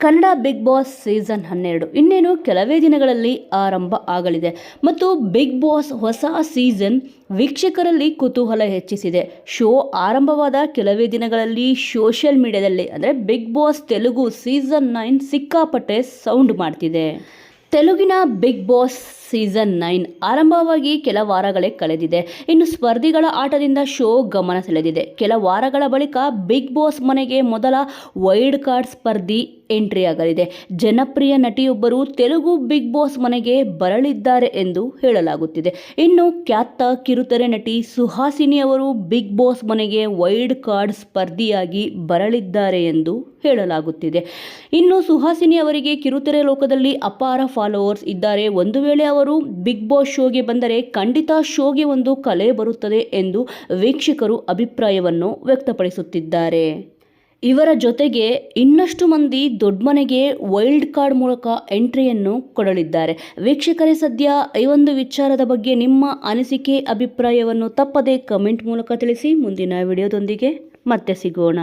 Kannada big boss season 12 ಇನ್ನೇನು ಕೆಲವೇ ದಿನಗಳಲ್ಲಿ ಆರಂಭ ಆಗಲಿದೆ ಮತ್ತು ಬಿಗ್ ಬಾಸ್ ಹೊಸ ಸೀಸನ್ ವೀಕ್ಷಕರಲ್ಲಿ ಕುತೂಹಲ ಹೆಚ್ಚಿಸಿದೆ. ಶೋ ಆರಂಭವಾದ ಕೆಲವೇ ದಿನಗಳಲ್ಲಿ ಸೋಷಿಯಲ್ ಮೀಡಿಯಾದಲ್ಲಿ ಅಂದರೆ ಬಿಗ್ ಬಾಸ್ ತೆಲುಗು ಸೀಸನ್ 9 ಸಿಕ್ಕಾಪಟ್ಟೆ ಸೌಂಡ್ ಮಾಡ್ತಿದೆ. ತೆಲುಗಿನ ಬಿಗ್ ಬಾಸ್ ಸೀಸನ್ 9 ಆರಂಭವಾಗಿ ಕೆಲ ವಾರಗಳೇ ಕಳೆದಿದೆ. ಇನ್ನು ಸ್ಪರ್ಧಿಗಳ ಆಟದಿಂದ ಶೋ ಗಮನ ಸೆಳೆದಿದೆ. ಕೆಲ ವಾರಗಳ ಬಳಿಕ ಬಿಗ್ ಬಾಸ್ ಮನೆಗೆ ಮೊದಲ ವೈಲ್ಡ್ ಕಾರ್ಡ್ ಸ್ಪರ್ಧಿ ಎಂಟ್ರಿ ಆಗಲಿದೆ. ಜನಪ್ರಿಯ ನಟಿಯೊಬ್ಬರು ತೆಲುಗು ಬಿಗ್ ಬಾಸ್ ಮನೆಗೆ ಬರಲಿದ್ದಾರೆ ಎಂದು ಹೇಳಲಾಗುತ್ತಿದೆ. ಇನ್ನು ಖ್ಯಾತ ಕಿರುತೆರೆ ನಟಿ ಸುಹಾಸಿನಿ ಅವರು ಬಿಗ್ ಬಾಸ್ ಮನೆಗೆ ವೈಲ್ಡ್ ಕಾರ್ಡ್ ಸ್ಪರ್ಧಿಯಾಗಿ ಬರಲಿದ್ದಾರೆ ಎಂದು ಹೇಳಲಾಗುತ್ತಿದೆ. ಇನ್ನು ಸುಹಾಸಿನಿ ಅವರಿಗೆ ಕಿರುತೆರೆ ಲೋಕದಲ್ಲಿ ಅಪಾರ ಫಾಲೋವರ್ಸ್ ಇದ್ದಾರೆ. ಒಂದು ವೇಳೆ ಅವರು ಬಿಗ್ ಬಾಸ್ ಶೋಗೆ ಬಂದರೆ ಖಂಡಿತ ಶೋಗೆ ಒಂದು ಕಲೆ ಬರುತ್ತದೆ ಎಂದು ವೀಕ್ಷಕರು ಅಭಿಪ್ರಾಯವನ್ನು ವ್ಯಕ್ತಪಡಿಸುತ್ತಿದ್ದಾರೆ. ಇವರ ಜೊತೆಗೆ ಇನ್ನಷ್ಟು ಮಂದಿ ದೊಡ್ಡ ಮನೆಗೆ ವೈಲ್ಡ್ ಕಾರ್ಡ್ ಮೂಲಕ ಎಂಟ್ರಿಯನ್ನು ಕೊಡಲಿದ್ದಾರೆ. ವೀಕ್ಷಕರೇ, ಸದ್ಯ ಈ ಒಂದು ವಿಚಾರದ ಬಗ್ಗೆ ನಿಮ್ಮ ಅನಿಸಿಕೆ ಅಭಿಪ್ರಾಯವನ್ನು ತಪ್ಪದೇ ಕಮೆಂಟ್ ಮೂಲಕ ತಿಳಿಸಿ. ಮುಂದಿನ ವಿಡಿಯೋದೊಂದಿಗೆ ಮತ್ತೆ ಸಿಗೋಣ.